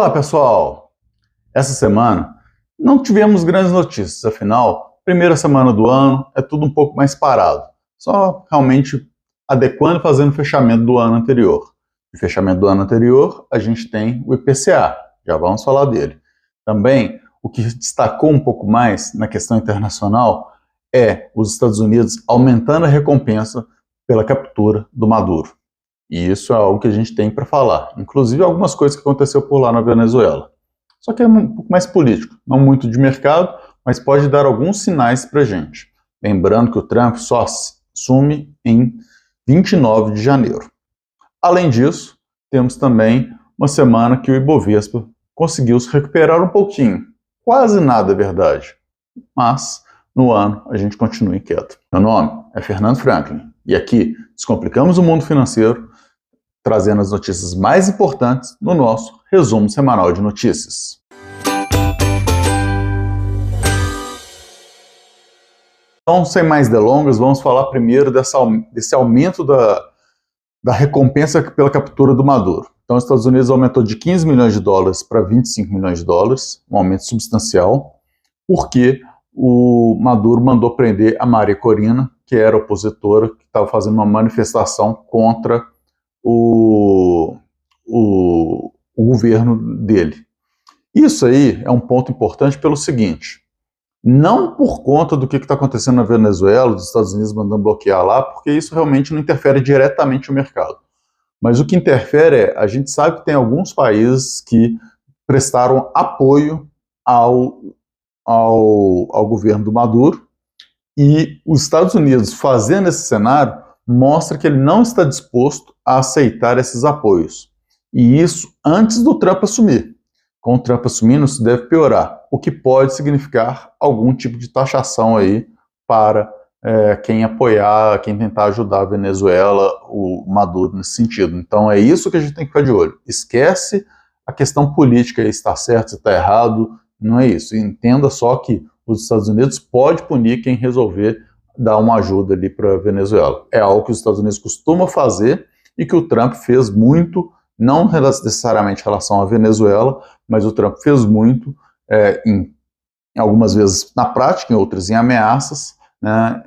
Olá, pessoal! Essa semana não tivemos grandes notícias, afinal, primeira semana do ano é tudo um pouco mais parado, só realmente adequando e fazendo o fechamento do ano anterior. No fechamento do ano anterior, a gente tem o IPCA, já vamos falar dele. Também, o que destacou um pouco mais na questão internacional é os Estados Unidos aumentando a recompensa pela captura do Maduro. E isso é algo que a gente tem para falar, inclusive algumas coisas que aconteceu por lá na Venezuela. Só que é um pouco mais político, não muito de mercado, mas pode dar alguns sinais para a gente. Lembrando que o Trump só assume em 29 de janeiro. Além disso, temos também uma semana que o Ibovespa conseguiu se recuperar um pouquinho. Quase nada, é verdade. Mas, no ano, a gente continua inquieto. Meu nome é Fernando Franklin, e aqui descomplicamos o mundo financeiro, trazendo as notícias mais importantes no nosso resumo semanal de notícias. Então, sem mais delongas, vamos falar primeiro desse aumento da recompensa pela captura do Maduro. Então, os Estados Unidos aumentou de 15 milhões de dólares para 25 milhões de dólares, um aumento substancial, porque o Maduro mandou prender a Maria Corina, que era opositora, que estava fazendo uma manifestação contra o governo dele. Isso aí é um ponto importante pelo seguinte, não por conta do que está acontecendo na Venezuela, dos Estados Unidos mandando bloquear lá, porque isso realmente não interfere diretamente no mercado. Mas o que interfere é, a gente sabe que tem alguns países que prestaram apoio ao governo do Maduro, e os Estados Unidos fazendo esse cenário mostra que ele não está disposto a aceitar esses apoios. E isso antes do Trump assumir. Com o Trump assumindo, isso deve piorar, o que pode significar algum tipo de taxação aí para quem apoiar, quem tentar ajudar a Venezuela, o Maduro nesse sentido. Então é isso que a gente tem que ficar de olho. Esquece a questão política, se está certo, se está errado, não é isso. Entenda só que os Estados Unidos pode punir quem resolver dar uma ajuda ali para a Venezuela. É algo que os Estados Unidos costumam fazer e que o Trump fez muito, não necessariamente em relação à Venezuela, mas o Trump fez muito, em algumas vezes na prática, em outras em ameaças, né,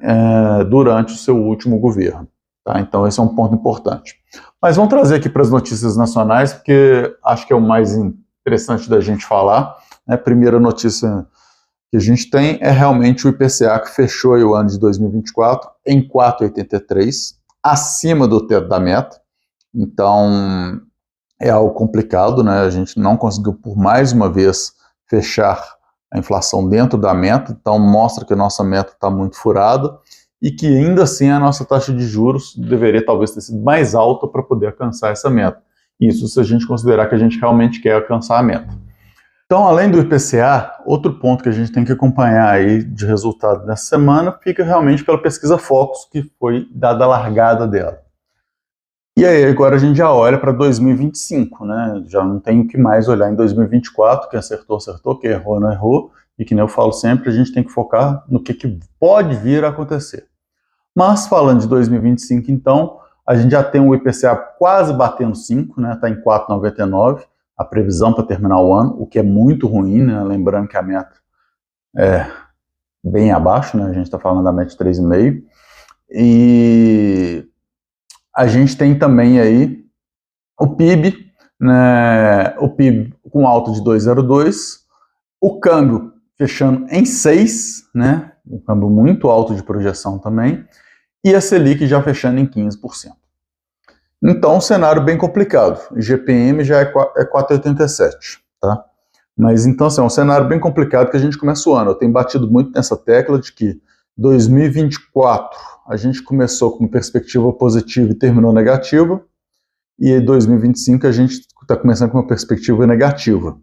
durante o seu último governo. Tá? Então esse é um ponto importante. Mas vamos trazer aqui para as notícias nacionais, porque acho que é o mais interessante da gente falar. A primeira notícia que a gente tem é realmente o IPCA, que fechou aí o ano de 2024 em 4,83, acima do teto da meta. Então é algo complicado, né? A gente não conseguiu por mais uma vez fechar a inflação dentro da meta, então mostra que a nossa meta está muito furada e que ainda assim a nossa taxa de juros deveria talvez ter sido mais alta para poder alcançar essa meta. Isso se a gente considerar que a gente realmente quer alcançar a meta. Então, além do IPCA, outro ponto que a gente tem que acompanhar aí de resultado nessa semana fica realmente pela pesquisa Focus, que foi dada a largada dela. E aí, agora a gente já olha para 2025, né? Já não tem o que mais olhar em 2024, quem acertou, acertou, quem errou, não errou, e que nem eu falo sempre, a gente tem que focar no que pode vir a acontecer. Mas, falando de 2025, então, a gente já tem o IPCA quase batendo 5, né? Está em 4,99, a previsão para terminar o ano, o que é muito ruim, né? Lembrando que a meta é bem abaixo, né? A gente está falando da meta de 3,5. E a gente tem também aí o PIB, né? O PIB com alta de 2,02, o câmbio fechando em 6, né? Um câmbio muito alto de projeção também, e a Selic já fechando em 15%. Então, um cenário bem complicado. O GPM já é 4,87, tá? Mas então, assim, é um cenário bem complicado que a gente começa o ano. Eu tenho batido muito nessa tecla de que 2024 a gente começou com perspectiva positiva e terminou negativa, e 2025 a gente está começando com uma perspectiva negativa.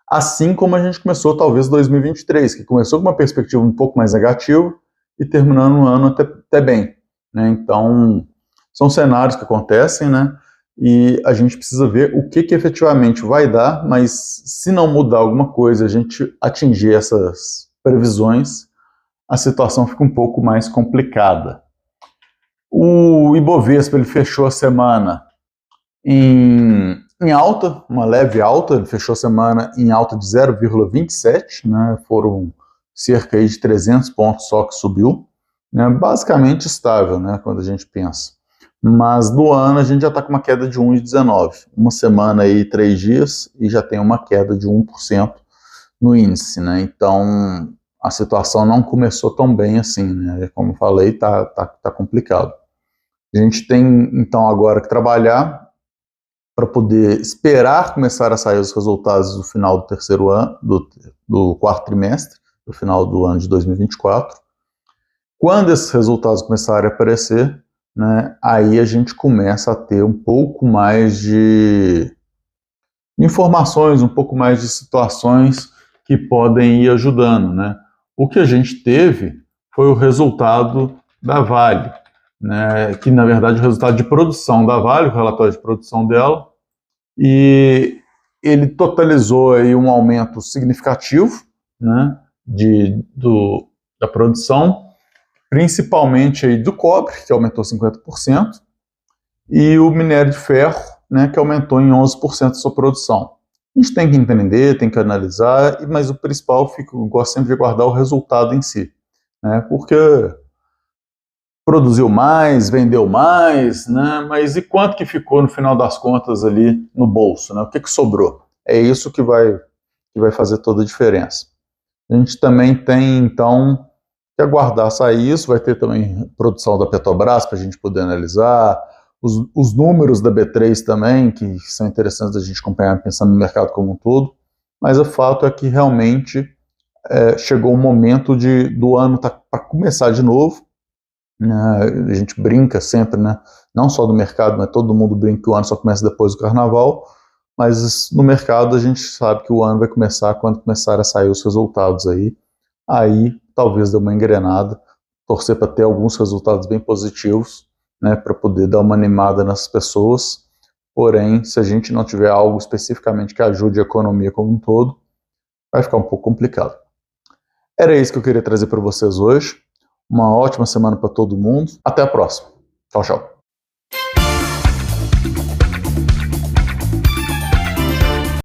Assim como a gente começou talvez 2023, que começou com uma perspectiva um pouco mais negativa e terminando o ano até bem, né? Então, são cenários que acontecem, né? E a gente precisa ver o que efetivamente vai dar, mas se não mudar alguma coisa, a gente atingir essas previsões, a situação fica um pouco mais complicada. O Ibovespa ele fechou a semana em em alta, uma leve alta, ele fechou a semana em alta de 0,27, né? Foram cerca aí de 300 pontos só que subiu, né? Basicamente estável, né? Quando a gente pensa. Mas do ano a gente já está com uma queda de 1,19. Uma semana aí, 3 dias, e já tem uma queda de 1% no índice, né? Então a situação não começou tão bem assim, né? Como eu falei, tá complicado. A gente tem então agora que trabalhar para poder esperar começar a sair os resultados do final do terceiro ano, do quarto trimestre, do final do ano de 2024. Quando esses resultados começarem a aparecer, né, aí a gente começa a ter um pouco mais de informações, um pouco mais de situações que podem ir ajudando, né? O que a gente teve foi o resultado da Vale, né, que na verdade é o resultado de produção da Vale, o relatório de produção dela, e ele totalizou aí um aumento significativo, né, da produção, principalmente aí do cobre, que aumentou 50%, e o minério de ferro, né, que aumentou em 11% a sua produção. A gente tem que entender, tem que analisar, mas o principal, eu gosto sempre de guardar o resultado em si, né, porque produziu mais, vendeu mais, né? Mas e quanto que ficou no final das contas ali no bolso, né? O que sobrou? É isso que vai fazer toda a diferença. A gente também tem, então, que aguardar sair isso, vai ter também produção da Petrobras para a gente poder analisar, os números da B3 também, que são interessantes a gente acompanhar pensando no mercado como um todo, mas o fato é que realmente chegou o momento do ano para começar de novo. A gente brinca sempre, né? Não só do mercado, mas todo mundo brinca que o ano só começa depois do carnaval, mas no mercado a gente sabe que o ano vai começar quando começar a sair os resultados aí talvez dê uma engrenada, torcer para ter alguns resultados bem positivos, né, para poder dar uma animada nas pessoas, porém, se a gente não tiver algo especificamente que ajude a economia como um todo, vai ficar um pouco complicado. Era isso que eu queria trazer para vocês hoje. Uma ótima semana para todo mundo. Até a próxima. Tchau, tchau.